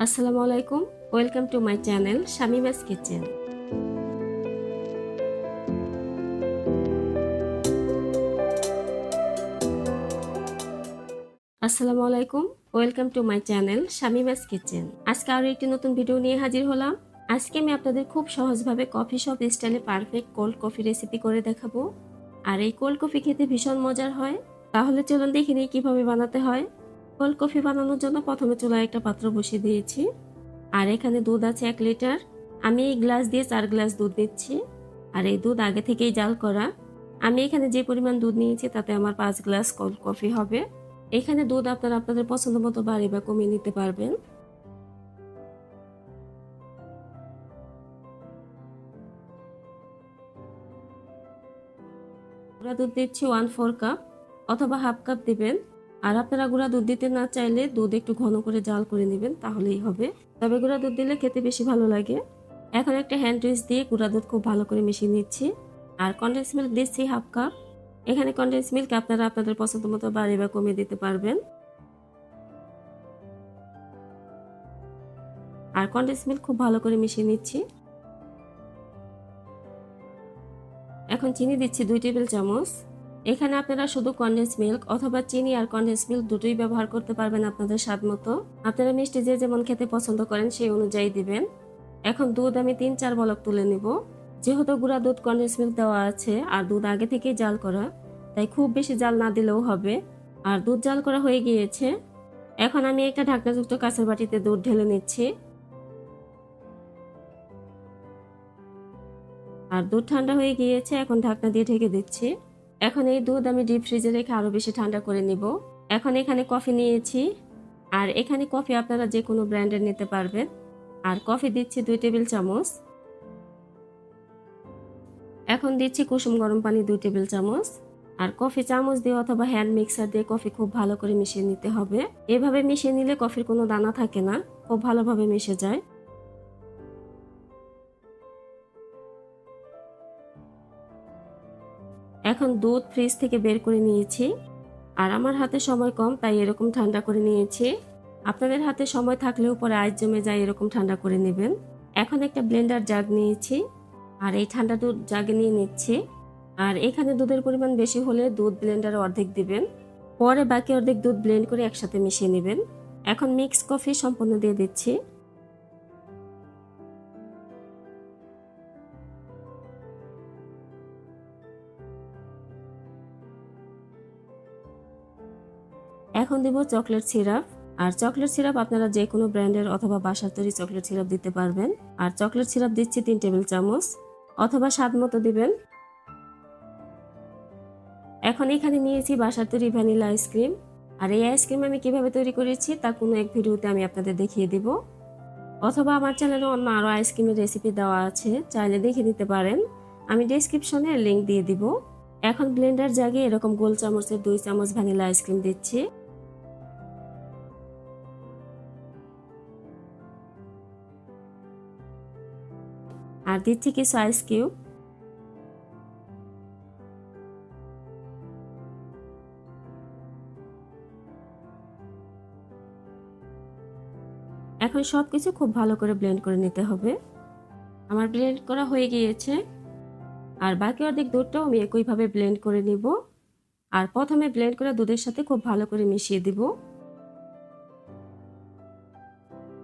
আসসালামু আলাইকুম, welcome to my channel Shamima's kitchen. আসসালামু আলাইকুম, welcome to my channel Shamima's kitchen. আজকে আরও একটি নতুন ভিডিও নিয়ে হাজির হলাম। আজকে আমি আপনাদের খুব সহজভাবে কফি শপ স্টাইলে পারফেক্ট কোল্ড কফি রেসিপি করে দেখাবো। আর এই কোল্ড কফি খেতে ভীষণ মজার হয়। তাহলে চলুন দেখে নিই কিভাবে বানাতে হয়। কোল্ড কফি বানানোর জন্য প্রথমে চুলায় একটা পাত্র বসিয়ে দিয়েছি। আর এখানে দুধ আছে 1 লিটার। আমি এই গ্লাস দিয়ে 4 গ্লাস দুধ নিচ্ছি। আর এই দুধ আগে থেকেই জাল করা। আমি এখানে যে পরিমাণ দুধ নিয়েছি তাতে আমার 5 গ্লাস কোল্ড কফি হবে। এখানে দুধ আপনারা আপনাদের পছন্দ মতো বাড়িয়ে বা কমিয়ে নিতে পারবেন। গুঁড়া দুধ দিচ্ছি 1/4 কাপ অথবা হাফ কাপ দিবেন। আর আপনারা গুঁড়া দুধ দিতে না চাইলে দুধ একটু ঘন করে জাল করে নেবেন, তাহলেই হবে। তবে গুঁড়া দুধ দিলে খেতে বেশি ভালো লাগে। এখন একটা হ্যান্ড উইচ দিয়ে গুঁড়া দুধ খুব ভালো করে মিশিয়ে নিচ্ছি। আর কনডেন্স মিল্ক দিচ্ছি হাফ কাপ। এখানে কনডেন্স মিল্ক আপনারা আপনাদের পছন্দ মতো বাড়িয়ে বা কমিয়ে দিতে পারবেন। আর কনডেন্স মিল্ক খুব ভালো করে মিশিয়ে নিচ্ছি। এখন চিনি দিচ্ছি 2 টেবিল চামচ। এখানে আপনারা শুধু কনডেন্স মিল্ক অথবা চিনি আর কনডেন্স মিল্ক দুটোই ব্যবহার করতে পারবেন আপনাদের স্বাদ মতো। আপনারা মিষ্টি যে যেমন খেতে পছন্দ করেন সেই অনুযায়ী দিবেন। এখন দুধ আমি 3-4 বলক তুলে নিব। যেহেতু গুঁড়া দুধ কনডেন্স মিল্ক দেওয়া আছে আর দুধ আগে থেকেই জাল করা, তাই খুব বেশি জাল না দিলেও হবে। আর দুধ জাল করা হয়ে গিয়েছে। এখন আমি একটা ঢাকনাযুক্ত কাঁচের বাটিতে দুধ ঢেলে নিচ্ছি। আর দুধ ঠান্ডা হয়ে গিয়েছে, এখন ঢাকনা দিয়ে ঢেকে দিচ্ছি। এখন এই দুধ আমি ডিপ ফ্রিজে রেখে আরো বেশি ঠান্ডা করে নিব। এখন এখানে কফি নিয়েছি। আর এখানে কফি আপনারা যে কোনো ব্র্যান্ডের নিতে পারবেন। আর কফি দিচ্ছি 2 টেবিল চামচ। এখন দিচ্ছি কুসুম গরম পানি 2 টেবিল চামচ। আর কফি চামচ দিয়ে অথবা হ্যান্ড মিক্সার দিয়ে কফি খুব ভালো করে মিশিয়ে নিতে হবে। এভাবে মিশিয়ে নিলে কফির কোনো দানা থাকে না, খুব ভালোভাবে মিশে যায়। এখন দুধ ফ্রিজ থেকে বের করে নিয়েছি। আর আমার হাতে সময় কম, তাই এরকম ঠান্ডা করে নিয়েছি। আপনাদের হাতে সময় থাকলেও পরে আইস জমে যায়, এরকম ঠান্ডা করে নেবেন। এখন একটা ব্লেন্ডার জাগ নিয়েছি। আর এই ঠান্ডা দুধ জাগে নিয়ে নিচ্ছি। আর এখানে দুধের পরিমাণ বেশি হলে দুধ ব্লেন্ডারে অর্ধেক দিবেন। পরে বাকি অর্ধেক দুধ ব্লেন্ড করে একসাথে মিশিয়ে নেবেন। এখন মিক্স কফি সম্পূর্ণ দিয়ে দিচ্ছি। এখন দিব চকলেট সিরাপ। আর চকলেট সিরাপ আপনারা যে কোনো ব্র্যান্ডের অথবা বাসার তৈরি চকলেট সিরাপ দিতে পারবেন। আর চকলেট সিরাপ দিচ্ছি 3 টেবিল চামচ অথবা স্বাদ মতো দিবেন। এখন এখানে নিয়েছি বাসার তৈরি ভ্যানিলা আইসক্রিম। আর এই আইসক্রিম আমি কিভাবে তৈরি করেছি তা কোনো এক ভিডিওতে আমি আপনাদের দেখিয়ে দিব। অথবা আমার চ্যানেলে অন্য আরও আইসক্রিমের রেসিপি দেওয়া আছে, চাইলে দেখে নিতে পারেন। আমি ডেসক্রিপশনে লিংক দিয়ে দিব। এখন ব্লেন্ডার জাগে এরকম গোল চামচের 2 চামচ ভ্যানিলা আইসক্রিম দিচ্ছি। আর দিচ্ছি কিছু আইস কিউব। এখন সবকিছু খুব ভালো করে ব্লেন্ড করে নিতে হবে। আমার ব্লেন্ড করা হয়ে গিয়েছে। আর বাকি অর্ধেক দুধটাও আমি একইভাবে ব্লেন্ড করে নিব। আর প্রথমে ব্লেন্ড করে দুধের সাথে খুব ভালো করে মিশিয়ে দিব।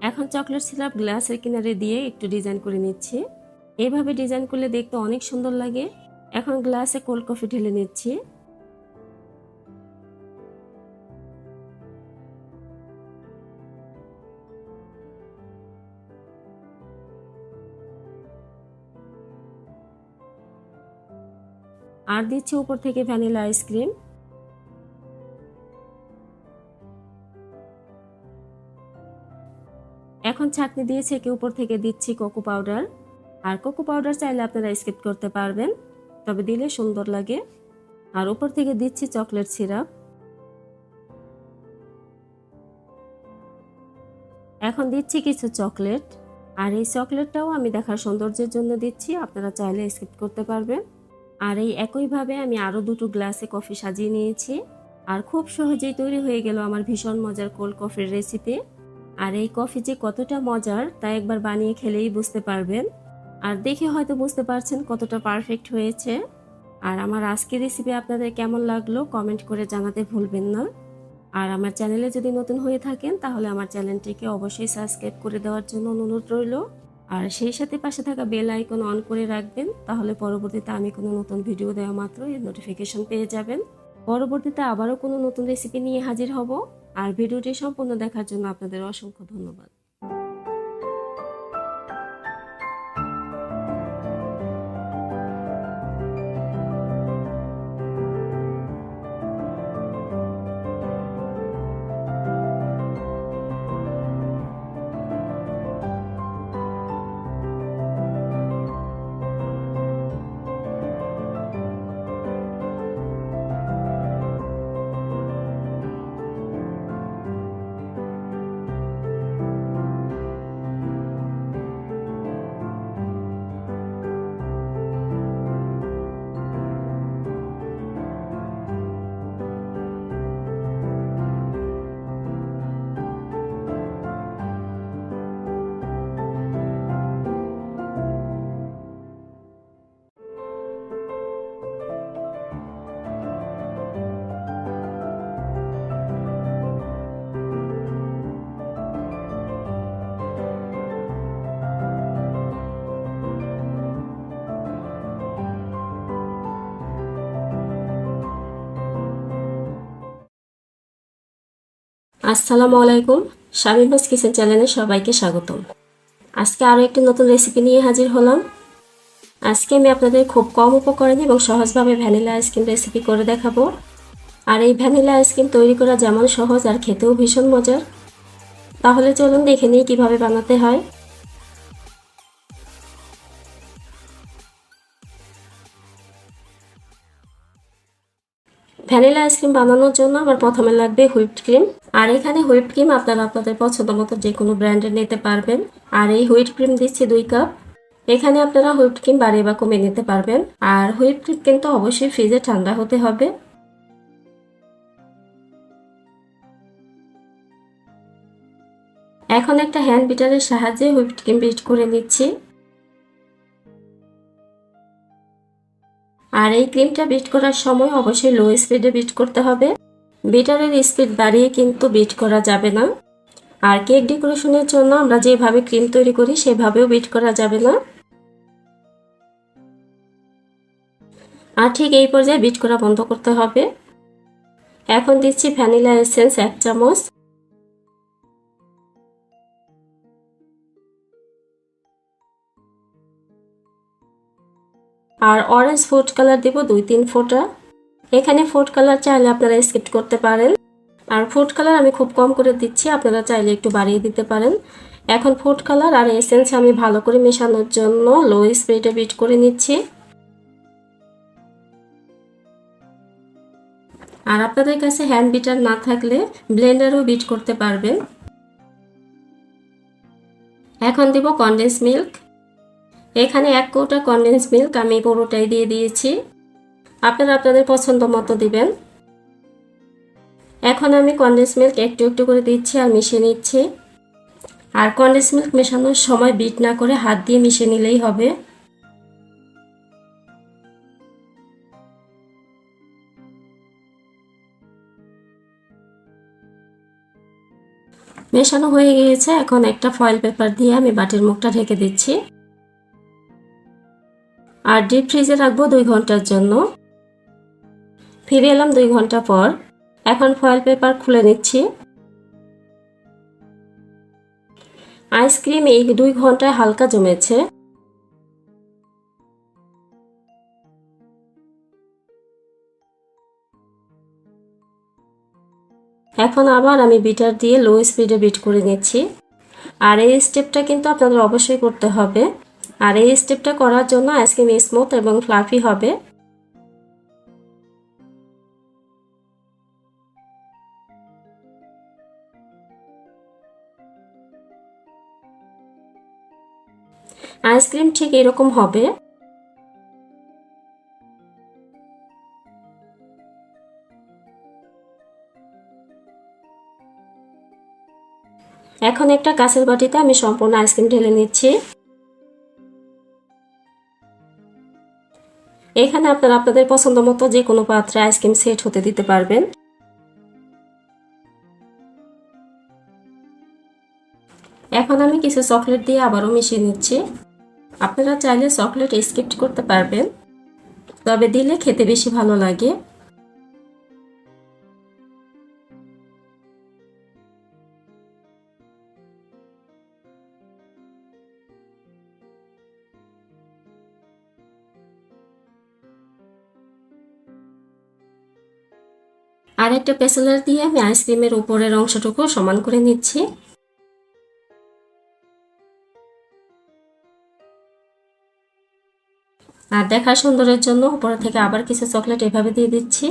এখন চকলেট সিরাপ গ্লাসের কিনারে দিয়ে একটু ডিজাইন করে নিচ্ছি। এইভাবে ডিজাইন করলে দেখতে অনেক সুন্দর লাগে। এখন গ্লাসে কোল্ড কফি ঢেলে নিচ্ছি। আর দিচ্ছি উপর থেকে ভ্যানিলা আইসক্রিম। এখন ছাঁকনি দিয়ে ছেঁকে উপর থেকে দিচ্ছি কোকো পাউডার। আর কোকো পাউডার চাইলে আপনারা স্কিপ করতে পারবেন, তবে দিলে সুন্দর লাগে। আর উপর থেকে দিচ্ছি চকলেট সিরাপ। এখন দিচ্ছি কিছু চকলেট। আর এই চকলেটটাও আমি দেখার সৌন্দর্যের জন্য দিচ্ছি, আপনারা চাইলে স্কিপ করতে পারবেন। আর এই একইভাবে আমি আরও 2টো গ্লাসে কফি সাজিয়ে নিয়েছি। আর খুব সহজেই তৈরি হয়ে গেল আমার ভীষণ মজার কোল্ড কফির রেসিপি। আর এই কফি যে কতটা মজার তা একবার বানিয়ে খেলেই বুঝতে পারবেন। আর দেখে হয়তো বুঝতে পারছেন কতটা পারফেক্ট হয়েছে। আর আমার আজকের রেসিপি আপনাদের কেমন লাগলো কমেন্ট করে জানাতে ভুলবেন না। আর আমার চ্যানেলে যদি নতুন হয়ে থাকেন তাহলে আমার চ্যানেলটিকে অবশ্যই সাবস্ক্রাইব করে দেওয়ার জন্য অনুরোধ রইল। আর সেই সাথে পাশে থাকা বেল আইকন অন করে রাখবেন, তাহলে পরবর্তীতে আমি কোনো নতুন ভিডিও দেওয়া মাত্র এর নোটিফিকেশন পেয়ে যাবেন। পরবর্তীতে আবারও কোনো নতুন রেসিপি নিয়ে হাজির হব। আর ভিডিওটি সম্পূর্ণ দেখার জন্য আপনাদের অসংখ্য ধন্যবাদ। আসসালামু আলাইকুম, শামিমাস কিচেন চ্যানেলে সবাইকে স্বাগতম। আজকে আরও একটি নতুন রেসিপি নিয়ে হাজির হলাম। আজকে আমি আপনাদের খুব কম উপকরণে এবং সহজভাবে ভ্যানিলা আইসক্রিম রেসিপি করে দেখাবো। আর এই ভ্যানিলা আইসক্রিম তৈরি করা যেমন সহজ আর খেতেও ভীষণ মজার। তাহলে চলুন দেখে নিই কীভাবে বানাতে হয়। ভ্যানিলা আইসক্রিম বানানোর জন্য আমার প্রথমে লাগবে হুইপড ক্রিম। আর এখানে হুইপড ক্রিম আপনারা আপনাদের পছন্দ মতো যে কোনো ব্র্যান্ডের নিতে পারবেন। আর এই হুইপড ক্রিম দিচ্ছি 2 কাপ। এখানে আপনারা হুইপড ক্রিম বাড়িয়ে বা কমিয়ে নিতে পারবেন। আর হুইপড ক্রিম কিন্তু অবশ্যই ফ্রিজে ঠান্ডা হতে হবে। এখন একটা হ্যান্ড বিটারের সাহায্যে হুইপড ক্রিম বিট করে নিচ্ছি। আর এই ক্রিমটা বিট করার সময় অবশ্যই লো স্পিডে বিট করতে হবে। বিটারের স্পিড বাড়িয়ে কিন্তু বিট করা যাবে না। আর কেক ডেকোরেশনের জন্য আমরা যেভাবে ক্রিম তৈরি করি সেভাবেও বিট করা যাবে না। আর ঠিক এই পর্যায়ে বিট করা বন্ধ করতে হবে। এখন দিচ্ছি ভ্যানিলা এসেন্স 1 চামচ। আর অরেঞ্জ ফুড কালার দেব 2-3 ফোঁটা। এখানে ফুড কালার চাইলে আপনারা স্কিপ করতে পারেন। আর ফুড কালার আমি খুব কম করে দিচ্ছি, আপনারা চাইলে একটু বাড়িয়ে দিতে পারেন। এখন ফুড কালার আর এসেন্স আমি ভালো করে মেশানোর জন্য লো স্পিডে বিট করে নিচ্ছি। আর আপনাদের কাছে হ্যান্ড বিটার না থাকলে ব্লেন্ডারও বিট করতে পারবেন। এখন দেব কনডেন্স মিল্ক। এখানে 1 কৌটা কনডেন্স মিল্ক আমি পুরোটাই দিয়ে দিয়েছি। আপনারা আপনাদের পছন্দ মতো দিবেন। এখন আমি কনডেন্স মিল্ক একটু একটু করে দিচ্ছি আর মিশিয়ে নিচ্ছি। আর কনডেন্স মিল্ক মেশানোর সময় বিট না করে হাত দিয়ে মিশিয়ে নিলেই হবে। মেশানো হয়ে গিয়েছে। এখন একটা ফয়েল পেপার দিয়ে আমি বাটির মুখটা ঢেকে দিচ্ছি। আর ডিপ ফ্রিজে রাখবো 2 ঘন্টার জন্য। ফিরে এলাম 2 ঘন্টা পর। এখন ফয়েল পেপার খুলে নিচ্ছি। আইসক্রিম এই 2 ঘন্টায় হালকা জমেছে। এখন আবার আমি বিটার দিয়ে লো স্পিডে বিট করে নিচ্ছি। আর এই স্টেপটা কিন্তু আপনাদের অবশ্যই করতে হবে। আর এই স্টেপটা করার জন্য আইসক্রিম স্মুথ এবং ফ্লাফি হবে। আইসক্রিম ঠিক এরকম হবে। এখন একটা কাঁচের বাটিতে আমি সম্পূর্ণ আইসক্রিম ঢেলে নিচ্ছি। এখানে আপনারা আপনাদের পছন্দ মতো যে কোনো পাত্রে আইসক্রিম সেট হতে দিতে পারবেন। এখন আমি কিছু চকলেট দিয়ে আবারও মিশিয়ে নিচ্ছি। আপনারা চাইলে চকলেট স্কিপ করতে পারবেন, তবে দিলে খেতে বেশি ভালো লাগে। আর একটা পেসেলার দিয়ে আমি আইসক্রিমের উপরের অংশটুকু সমান করে নিচ্ছি। আর দেখার সৌন্দর্যের জন্য উপর থেকে আবার কিছু চকলেট এভাবে দিয়ে দিচ্ছি।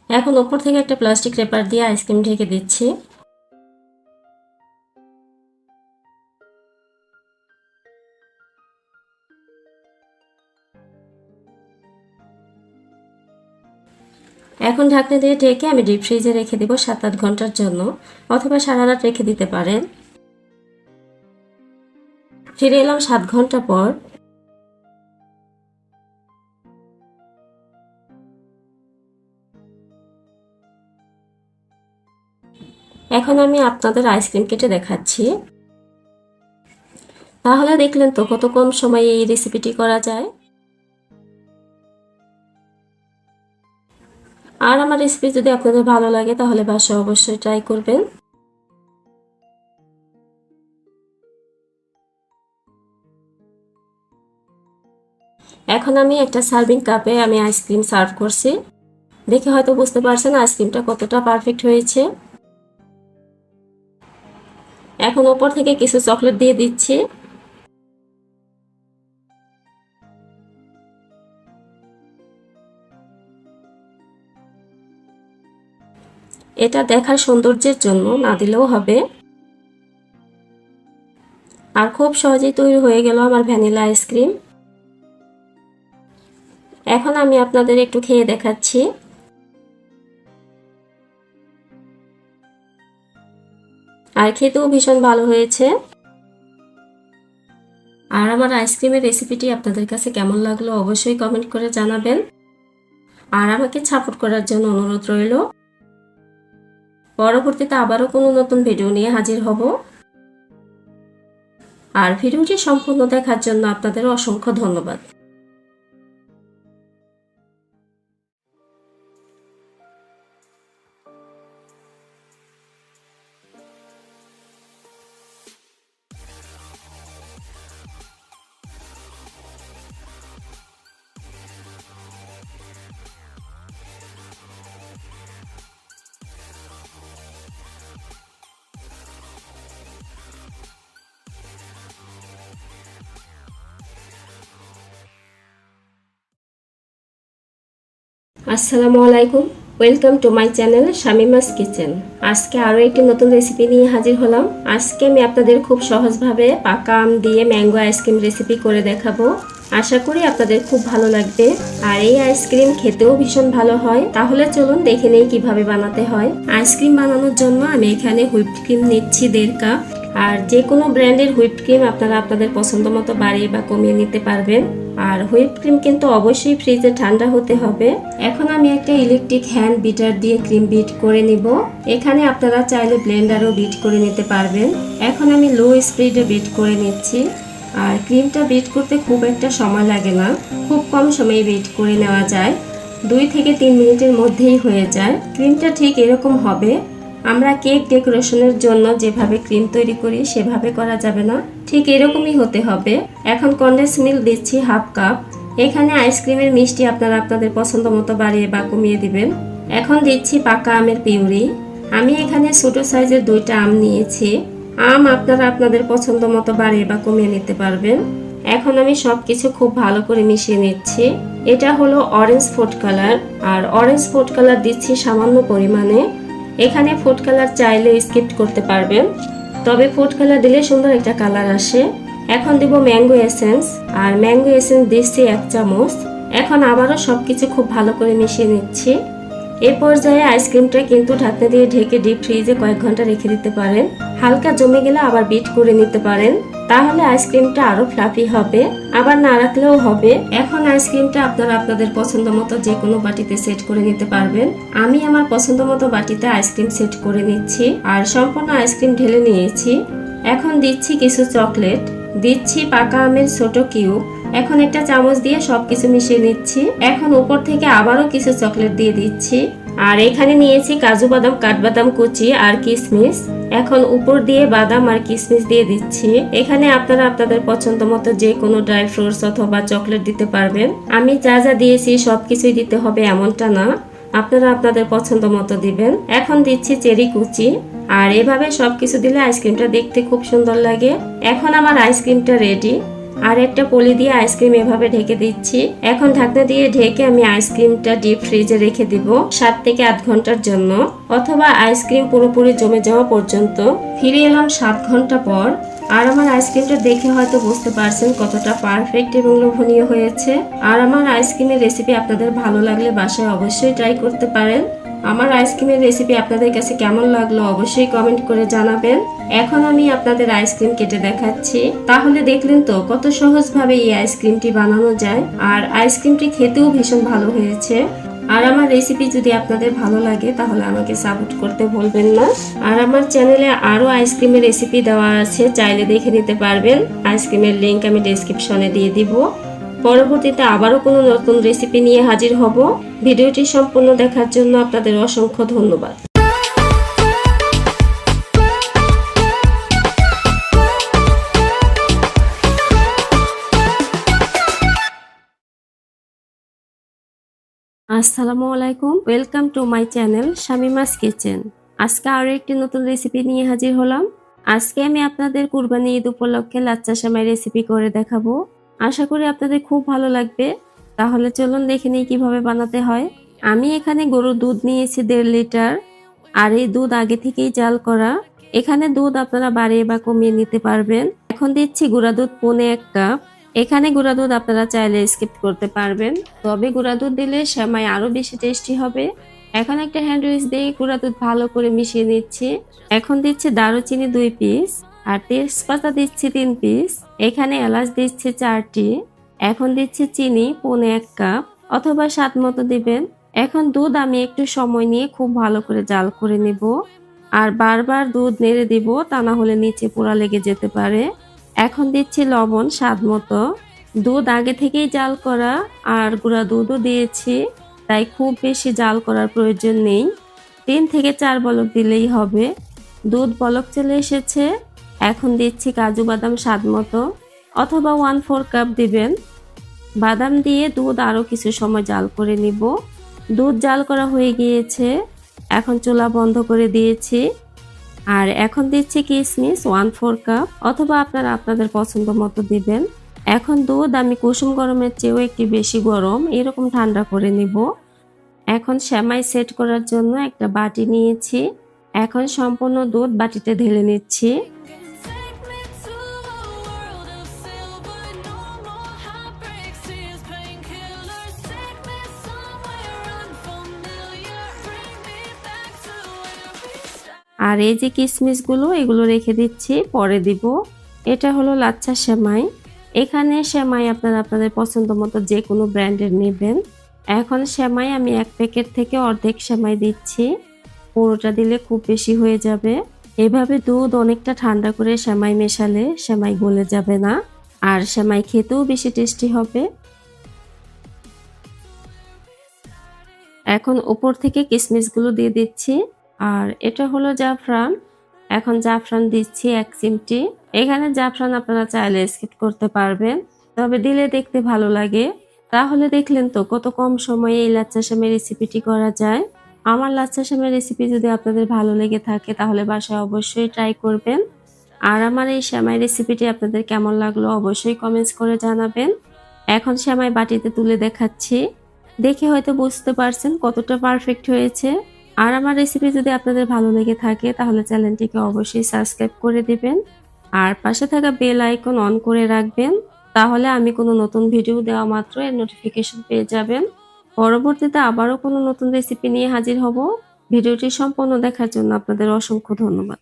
এখন উপর থেকে একটা প্লাস্টিক র্যাপার দিয়ে আইসক্রিম ঢেকে দিচ্ছি। এখন ঢাকনা দিয়ে ঢেকে আমি ডিপ ফ্রিজে রেখে দিব 7-8 ঘন্টার জন্য, অথবা সারা রাত রেখে দিতে পারেন। ফিরে এলাম 7 ঘন্টা পর। এখন আমি আপনাদের আইসক্রিম কেটে দেখাচ্ছি। তাহলে দেখলেন তো কত কম সময়ে এই রেসিপিটি করা যায়। আর আমার রেসিপি যদি আপনাদের ভালো লাগে তাহলে বাসায় অবশ্যই ট্রাই করবেন। এখন আমি একটা সার্ভিং কাপে আমি আইসক্রিম সার্ভ করছি। দেখে হয়তো বুঝতে পারছেন আইসক্রিমটা কতটা পারফেক্ট হয়েছে। এখন উপর থেকে কিছু চকলেট দিয়ে দিচ্ছি। এটা দেখার সৌন্দর্যের জন্য, না দিলেও হবে। আর খুব সহজেই তৈরি হয়ে গেল আমার ভ্যানিলা আইসক্রিম। এখন আমি আপনাদের একটু খেয়ে দেখাচ্ছি। আর খেতেও ভীষণ ভালো হয়েছে। আর আমার আইসক্রিমের রেসিপিটি আপনাদের কাছে কেমন লাগলো অবশ্যই কমেন্ট করে জানাবেন। আর আমাকে সাপোর্ট করার জন্য অনুরোধ রইল। পরবর্তীতে আবারও কোনো নতুন ভিডিও নিয়ে হাজির হব। আর ভিডিওটি সম্পূর্ণ দেখার জন্য আপনাদের অসংখ্য ধন্যবাদ। আসসালামু আলাইকুম, welcome to my channel Shamima's kitchen. আজকে আরও একটি নতুন রেসিপি নিয়ে হাজির হলাম। আজকে আমি আপনাদের খুব সহজভাবে পাকা আম দিয়ে ম্যাঙ্গো আইসক্রিম রেসিপি করে দেখাবো। আশা করি আপনাদের খুব ভালো লাগবে। আর এই আইসক্রিম খেতেও ভীষণ ভালো হয়। তাহলে চলুন দেখে নেই কিভাবে বানাতে হয়। আইসক্রিম বানানোর জন্য আমি এখানে হুইপড ক্রিম নিচ্ছি 1.5 কাপ। আর যে কোনো ব্র্যান্ডের হুইপড ক্রিম আপনারা আপনাদের পছন্দ মতো বাড়িয়ে বা কমিয়ে নিতে পারবেন। আর হুইপড ক্রিম কিন্তু অবশ্যই ফ্রিজে ঠান্ডা হতে হবে। এখন আমি একটা ইলেকট্রিক হ্যান্ড বিটার দিয়ে ক্রিম বিট করে নিব। এখানে আপনারা চাইলে ব্লেন্ডারও বিট করে নিতে পারবেন। এখন আমি লো স্পিডে বিট করে নিচ্ছি। আর ক্রিমটা বিট করতে খুব একটা সময় লাগে না, খুব কম সময়ে বিট করে নেওয়া যায়। 2 থেকে 3 মিনিটের মধ্যেই হয়ে যায়। ক্রিমটা ঠিক এরকম হবে। আমরা কেক ডেকোরেশনের জন্য যেভাবে ক্রিম তৈরি করি সেভাবে করা যাবে না, ঠিক এরকমই হতে হবে। এখন কনডেন্স মিল্ক দিচ্ছি 1/2 কাপ। এখানে আইসক্রিমের মিষ্টি আপনারা আপনাদের পছন্দ মতো বাড়িয়ে বা কমিয়ে দিবেন। এখন দিচ্ছি পাকা আমের পিউরি। আমি এখানে ছোট সাইজের 2টা আম নিয়েছি। আম আপনারা আপনাদের পছন্দ মতো বাড়িয়ে বা কমিয়ে নিতে পারবেন। এখন আমি সবকিছু খুব ভালো করে মিশিয়ে নিচ্ছি। এটা হলো অরেঞ্জ ফুড কালার। আর অরেঞ্জ ফুড কালার দিচ্ছি সামান্য পরিমাণে। এখানে ফুড কালার চাইলে স্কিপ করতে পারবেন। তবে ফুড কালার দিলে সুন্দর একটা কালার আসে। এখন দিব ম্যাঙ্গো এসেন্স, আর ম্যাঙ্গো এসেন্স দিচ্ছি 1 চামচ। এখন আবারও সবকিছু খুব ভালো করে মিশিয়ে নিচ্ছি। এই পর্যায়ে আইসক্রিমটা কিন্তু ঢাকনা দিয়ে ঢেকে ডিপ ফ্রিজে কয়েক ঘন্টা রেখে দিতে পারেন। হালকা জমে গেলে আবার বিট করে নিতে পারেন, তাহলে আইসক্রিমটা আরো ফ্লাফি হবে। আবার না রাখলেও হবে। এখন আইসক্রিমটা আপনারা আপনাদের পছন্দ মতো যে কোনো বাটিতে সেট করে নিতে পারবেন। আমি আমার পছন্দ মতো বাটিতে আইসক্রিম সেট করে নিচ্ছি আর সম্পূর্ণ আইসক্রিম ঢেলে নিয়েছি। এখন দিচ্ছি কিছু চকলেট, দিচ্ছি পাকা আমের ছোট কিউব। এখন একটা চামচ দিয়ে সবকিছু মিশিয়ে নিচ্ছি। এখন উপর থেকে আবারও কিছু চকলেট দিয়ে দিচ্ছি। আর এখানে নিয়েছি কাজু বাদাম, কাঠবাদাম কুচি আর কিশমিশ। এখন উপর দিয়ে বাদাম আর কিশমিশ দিয়ে দিচ্ছি। এখানে আপনারা আপনাদের পছন্দ মতো যে কোনো ড্রাই ফ্রুটস অথবা চকলেট দিতে পারবেন। আমি যা যা দিয়েছি সবকিছুই দিতে হবে এমনটা না, আপনারা আপনাদের পছন্দ মতো দিবেন। এখন দিচ্ছি চেরি কুচি। আর এভাবে সবকিছু দিলে আইসক্রিমটা দেখতে খুব সুন্দর লাগে। এখন আমার আইসক্রিমটা রেডি। আর একটা পলি দিয়ে আইসক্রিম এভাবে ঢেকে দিচ্ছি। এখন ঢাকনা দিয়ে ঢেকে আমি আইসক্রিমটা ডিপ ফ্রিজে রেখে দিব 7 থেকে 8 ঘন্টার জন্য, অথবা আইসক্রিম পুরোপুরি জমে যাওয়া পর্যন্ত। ফিরে এলাম 7 ঘন্টা পর। আর আমার আইসক্রিমটা দেখে হয়তো বুঝতে পারছেন কতটা পারফেক্ট এবং লোভনীয় হয়েছে। আর আমার আইসক্রিমের রেসিপি আপনাদের ভালো লাগলে বাসায় অবশ্যই ট্রাই করতে পারেন। আমার আইসক্রিমের রেসিপি আপনাদের কাছে কেমন লাগলো অবশ্যই কমেন্ট করে জানাবেন। এখন আমি আপনাদের আইসক্রিম কেটে দেখাচ্ছি। তাহলে দেখলেন তো কত সহজভাবে এই আইসক্রিমটি বানানো যায়। আর আইসক্রিমটি খেতেও ভীষণ ভালো হয়েছে। আর আমার রেসিপি যদি আপনাদের ভালো লাগে তাহলে আমাকে সাপোর্ট করতে ভুলবেন না। আর আমার চ্যানেলে আরো আইসক্রিমের রেসিপি দেওয়া আছে, চাইলে দেখে নিতে পারবেন। আইসক্রিমের লিংক আমি ডেসক্রিপশনে দিয়ে দিব। পরবর্তীতে আবারও কোনো নতুন রেসিপি নিয়ে হাজির হব। ভিডিওটি সম্পূর্ণ দেখার জন্য আপনাদের অসংখ্য ধন্যবাদ। আসসালামু আলাইকুম, welcome to my channel Shamima's kitchen. আজকে আরো একটি নতুন রেসিপি নিয়ে হাজির হলাম। আজকে আমি আপনাদের কুরবানি ঈদ উপলক্ষে লাচ্চা সেমাই রেসিপি করে দেখাবো। আশা করি আপনাদের খুব ভালো লাগবে। তাহলে চলুন দেখে নিই কিভাবে বানাতে হয়। আমি এখানে গরুর দুধ নিয়েছি 1.5 লিটার। আর এই দুধ আগে থেকেই জাল করা। এখানে দুধ আপনারা বাড়িয়ে বা কমিয়ে নিতে পারবেন। এখন দিচ্ছি গুঁড়া দুধ 1.5 কাপ। এখানে গুঁড়া দুধ আপনারা চাইলে স্কিপ করতে পারবেন, তবে গুঁড়া দুধ দিলে সেমাই আরো বেশি টেস্টি হবে। এখন একটা হ্যান্ড উইচ দিয়ে গুঁড়া দুধ ভালো করে মিশিয়ে নিচ্ছি। এখন দিচ্ছি দারুচিনি 2 পিস আর তেজপাতা দিচ্ছি 3 পিস। এখানে এলাচ দিচ্ছি 4টি। এখন দিচ্ছি চিনি 1.5 কাপ অথবা স্বাদ মতো দিবেন। এখন দুধ আমি একটু সময় নিয়ে খুব ভালো করে জাল করে নিব। আর বারবার দুধ নেড়ে দিব, তা না হলে নিচে পোড়া লেগে যেতে পারে। এখন দিচ্ছি লবণ স্বাদ মতো। দুধ আগে থেকেই জাল করা আর গুঁড়া দুধও দিয়েছি, তাই খুব বেশি জাল করার প্রয়োজন নেই। 3 থেকে 4 বলক দিলেই হবে। দুধ বলক চলে এসেছে। এখন দিচ্ছি কাজু বাদাম স্বাদ মতো, অথবা 1/4 কাপ দিবেন। বাদাম দিয়ে দুধ আরো কিছু সময় জাল করে নিব। দুধ জাল করা হয়ে গিয়েছে। এখন চুলা বন্ধ করে দিয়েছি। আর এখন দিচ্ছি কিশমিশ 1/4 কাপ, অথবা আপনারা আপনাদের পছন্দ মতো দিবেন। এখন দুধ আমি কুসুম গরমের চেয়েও একটু বেশি গরম এরকম ঠান্ডা করে নিব। এখন সেমাই সেট করার জন্য একটা বাটি নিয়েছি। এখন সম্পূর্ণ দুধ বাটিতে ঢেলে নিচ্ছি। আর এই যে কিশমিশগুলো এগুলো রেখে দিচ্ছি, পরে দিব। এটা হলো লাচ্ছা সেমাই। এখানে সেমাই আপনারা আপনাদের পছন্দ মতো যে কোনো ব্র্যান্ডের নেবেন। এখন সেমাই আমি 1 প্যাকেট থেকে অর্ধেক সেমাই দিচ্ছি, পুরোটা দিলে খুব বেশি হয়ে যাবে। এভাবে দুধ অনেকটা ঠান্ডা করে সেমাই মেশালে সেমাই গলে যাবে না, আর সেমাই খেতেও বেশি টেস্টি হবে। এখন উপর থেকে কিশমিশগুলো দিয়ে দিচ্ছি। আর এটা হলো জাফরান। এখন জাফরান দিচ্ছি 1 চিমটি। এখানে জাফরান আপনারা চাইলে স্কিপ করতে পারবেন, তবে দিলে দেখতে ভালো লাগে। তাহলে দেখলেন তো কত কম সময়ে এই লাচ্ছা সেমাই রেসিপিটি করা যায়। আমার লাচ্ছা সেমাই রেসিপি যদি আপনাদের ভালো লেগে থাকে তাহলে বাসায় অবশ্যই ট্রাই করবেন। আর আমার এই সেমাই রেসিপিটি আপনাদের কেমন লাগলো অবশ্যই কমেন্টস করে জানাবেন। এখন সেমাই বাটিতে তুলে দেখাচ্ছি। দেখে হয়তো বুঝতে পারছেন কতটা পারফেক্ট হয়েছে। আর আমার রেসিপি যদি আপনাদের ভালো লেগে থাকে তাহলে চ্যানেলটিকে অবশ্যই সাবস্ক্রাইব করে দিবেন আর পাশে থাকা বেল আইকন অন করে রাখবেন। তাহলে আমি কোনো নতুন ভিডিও দেওয়া মাত্র এর নোটিফিকেশন পেয়ে যাবেন। পরবর্তীতে আবারও কোনো নতুন রেসিপি নিয়ে হাজির হব। ভিডিওটি সম্পূর্ণ দেখার জন্য আপনাদের অসংখ্য ধন্যবাদ।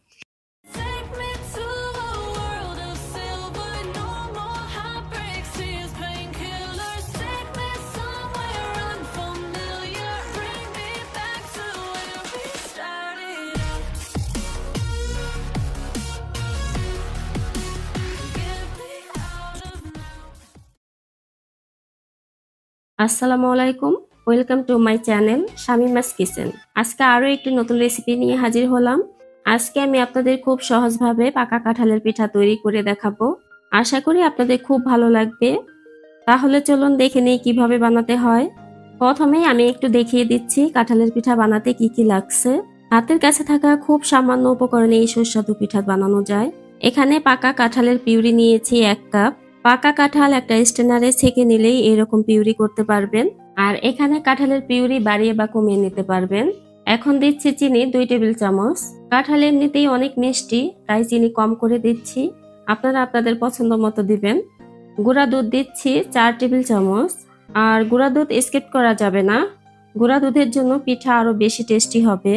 আসসালামু আলাইকুম, welcome to my channel Shamima's kitchen. আজকে আরো একটি নতুন রেসিপি নিয়ে হাজির হলাম। আজকে আমি আপনাদের খুব সহজভাবে পাকা কাঁঠালের পিঠা তৈরি করে দেখাবো। আশা করি আপনাদের খুব ভালো লাগবে। তাহলে চলুন দেখে নেই কিভাবে বানাতে হয়। প্রথমেই আমি একটু দেখিয়ে দিচ্ছি কাঁঠালের পিঠা বানাতে কি কি লাগছে। হাতের কাছে থাকা খুব সামান্য উপকরণে এই সুস্বাদু পিঠা বানানো যায়। এখানে পাকা কাঁঠালের পিউরি নিয়েছি 1 কাপ। পাকা কাঁঠাল একটা স্ট্রেনারে ছেঁকে নিলেই এরকম পিউরি করতে পারবেন। আর এখানে কাঁঠালের পিউরি বাড়িয়ে বা কমিয়ে নিতে পারবেন। এখন দিচ্ছি চিনি 2 টেবিল চামচ। কাঁঠাল এমনিতেই অনেক মিষ্টি, তাই চিনি কম করে দিচ্ছি। আপনারা আপনাদের পছন্দ মতো দিবেন। গুঁড়া দুধ দিচ্ছি 4 টেবিল চামচ। আর গুঁড়া দুধ স্কিপ করা যাবে না, গুঁড়া দুধের জন্য পিঠা আরো বেশি টেস্টি হবে।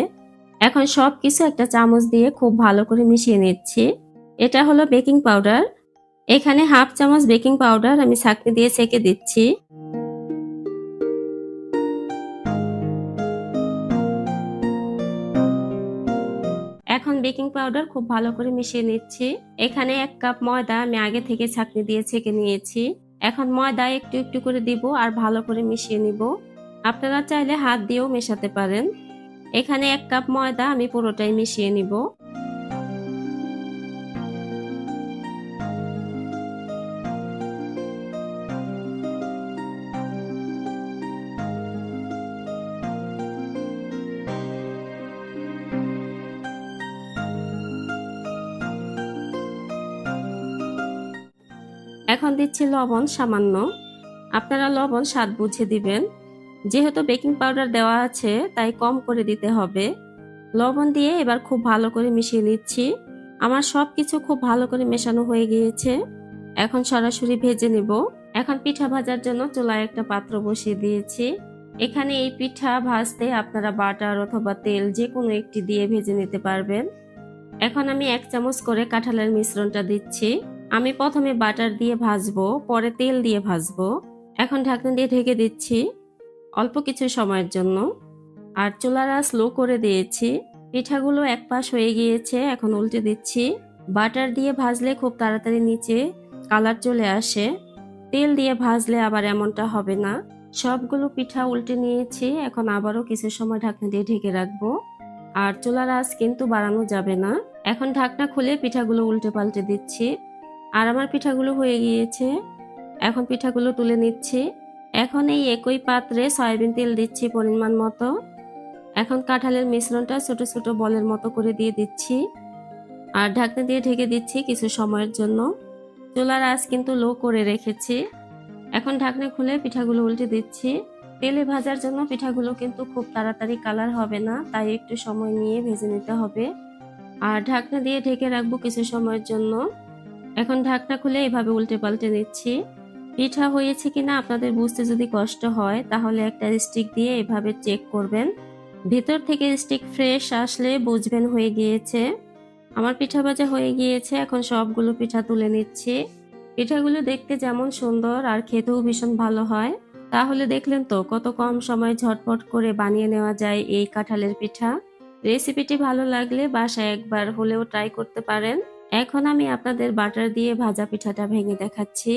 এখন সবকিছু একটা চামচ দিয়ে খুব ভালো করে মিশিয়ে নিচ্ছি। এটা হলো বেকিং পাউডার। এখানে হাফ চামচ বেকিং পাউডার আমি ছাঁকনি দিয়ে ছেঁকে দিচ্ছি। এখন বেকিং পাউডার খুব ভালো করে মিশিয়ে নিচ্ছি। এখানে 1 কাপ ময়দা আমি আগে থেকে ছাঁকনি দিয়ে ছেঁকে নিয়েছি। এখন ময়দা একটু একটু করে দিব আর ভালো করে মিশিয়ে নিব। আপনারা চাইলে হাত দিয়েও মেশাতে পারেন। এখানে 1 কাপ ময়দা আমি পুরোটাই মিশিয়ে নিব। এখন দিচ্ছি লবণ সামান্য। আপনারা লবণ স্বাদ বুঝে দিবেন। যেহেতু বেকিং পাউডার দেওয়া আছে তাই কম করে দিতে হবে। লবণ দিয়ে এবার খুব ভালো করে মিশিয়ে নিচ্ছি। আমার সবকিছু খুব ভালো করে মেশানো হয়ে গিয়েছে। এখন সরাসরি ভেজে নিব। এখন পিঠা ভাজার জন্য চুলায় একটা পাত্র বসিয়ে দিয়েছি। এখানে এই পিঠা ভাজতে আপনারা বাটার অথবা তেল যে কোনো একটি দিয়ে ভেজে নিতে পারবেন। এখন আমি 1 চামচ করে কাঁঠালের মিশ্রণটা দিচ্ছি। আমি প্রথমে বাটার দিয়ে ভাজবো, পরে তেল দিয়ে ভাজবো। এখন ঢাকনা দিয়ে ঢেকে দিচ্ছি অল্প কিছু সময়ের জন্য। আর চুলার আঁচ লো করে দিয়েছি। পিঠাগুলো এক পাশ হয়ে গিয়েছে, এখন উল্টে দিচ্ছি। বাটার দিয়ে ভাজলে খুব তাড়াতাড়ি নিচে কালার চলে আসে, তেল দিয়ে ভাজলে আবার এমনটা হবে না। সবগুলো পিঠা উল্টে নিয়েছি। এখন আবারও কিছু সময় ঢাকনা দিয়ে ঢেকে রাখবো। আর চুলার আঁচ কিন্তু বাড়ানো যাবে না। এখন ঢাকনা খুলে পিঠাগুলো উল্টে পাল্টে দিচ্ছি। আর আমার পিঠাগুলো হয়ে গিয়েছে। এখন পিঠাগুলো তুলে নিচ্ছি। এখন এই একই পাত্রে সয়াবিন তেল দিচ্ছি পরিমাণ মতো। এখন কাঁঠালের মিশ্রণটা ছোট ছোট বলের মতো করে দিয়ে দিচ্ছি। আর ঢাকনা দিয়ে ঢেকে দিচ্ছি কিছু সময়ের জন্য। চুলার আঁচ কিন্তু লো করে রেখেছি। এখন ঢাকনা খুলে পিঠাগুলো উল্টে দিচ্ছি। তেলে ভাজার জন্য পিঠাগুলো কিন্তু খুব তাড়াতাড়ি কালার হবে না, তাই একটু সময় নিয়ে ভেজে নিতে হবে। আর ঢাকনা দিয়ে ঢেকে রাখবো কিছু সময়ের জন্য। এখন ঢাকনা খুলে এভাবে উল্টে পাল্টে নিচ্ছি। পিঠা হয়েছে কিনা আপনাদের বুঝতে যদি কষ্ট হয় তাহলে একটা স্টিক দিয়ে এভাবে চেক করবেন। ভিতর থেকে স্টিক ফ্রেশ আসলে বুঝবেন হয়ে গিয়েছে। আমার পিঠা ভাজা হয়ে গিয়েছে। এখন সবগুলো পিঠা তুলে নিচ্ছি। পিঠাগুলো দেখতে যেমন সুন্দর আর খেতেও ভীষণ ভালো হয়। তাহলে দেখলেন তো কত কম সময়ে ঝটপট করে বানিয়ে নেওয়া যায় এই কাঁঠালের পিঠা। রেসিপিটি ভালো লাগলে বাসায় একবার হলেও ট্রাই করতে পারেন। এখন আমি আপনাদের বাটার দিয়ে ভাজা পিঠাটা ভেঙে দেখাচ্ছি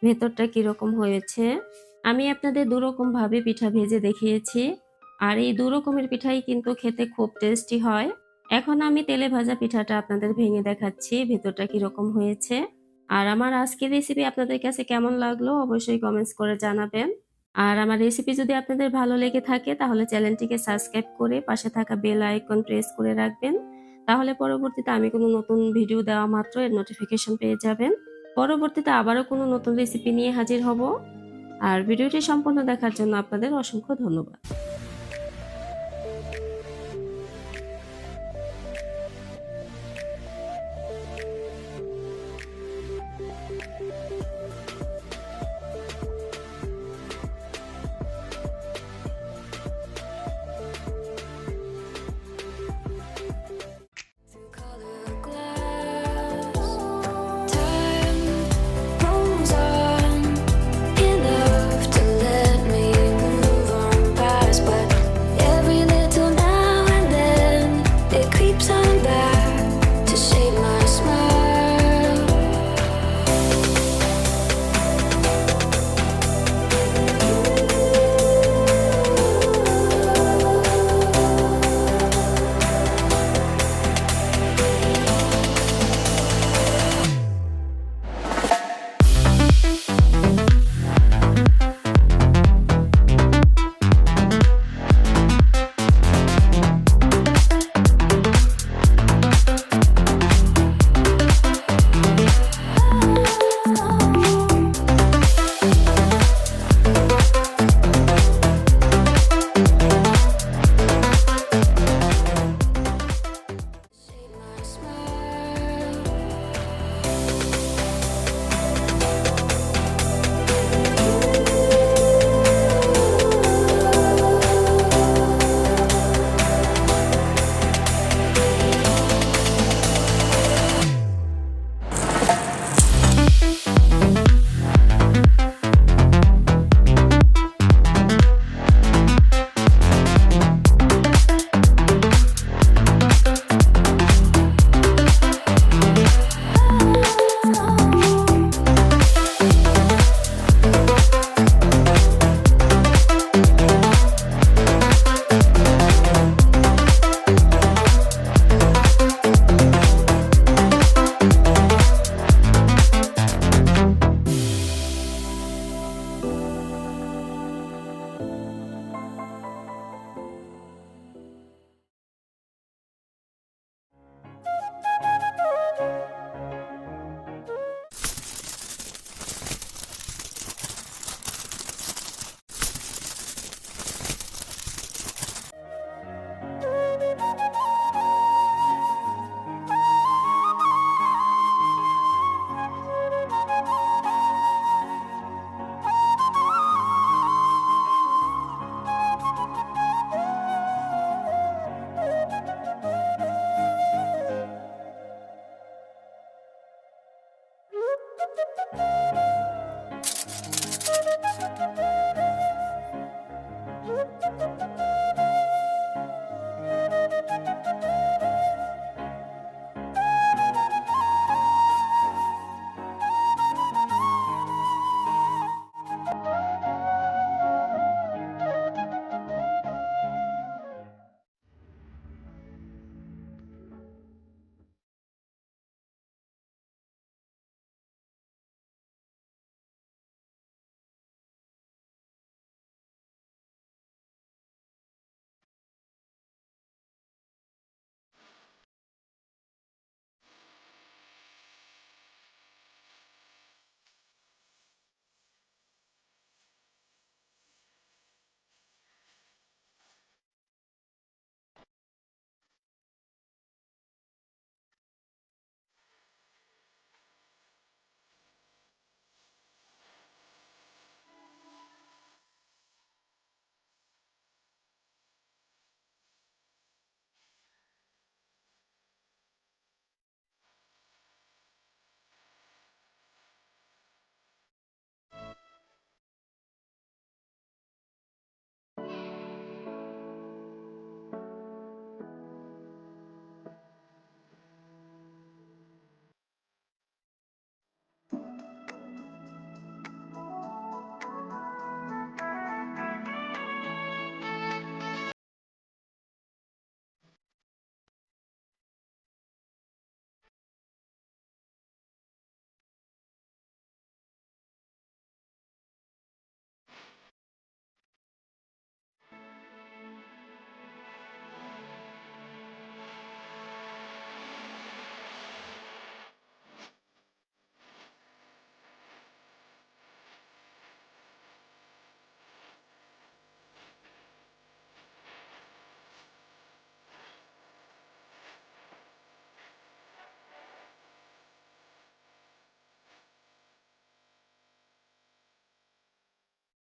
ভেতরটা কিরকম হয়েছে। আমি আপনাদের দুরকম ভাবে পিঠা ভেজে দেখিয়েছি। আর এই দুরকমের পিঠাই কিন্তু খেতে খুব টেস্টি হয়। এখন আমি তেলে ভাজা পিঠাটা আপনাদের ভেঙে দেখাচ্ছি ভেতরটা কিরকম হয়েছে। আর আমার আজকের রেসিপি আপনাদের কাছে কেমন লাগলো অবশ্যই কমেন্টস করে জানাবেন। আর আমার রেসিপি যদি আপনাদের ভালো লেগে থাকে তাহলে চ্যানেলটিকে সাবস্ক্রাইব করে পাশে থাকা বেল আইকন প্রেস করে রাখবেন। তাহলে পরবর্তীতে আমি কোনো নতুন ভিডিও দেওয়া মাত্র এর নোটিফিকেশন পেয়ে যাবেন। পরবর্তীতে আবারও কোনো নতুন রেসিপি নিয়ে হাজির হব। আর ভিডিওটি সম্পূর্ণ দেখার জন্য আপনাদের অসংখ্য ধন্যবাদ।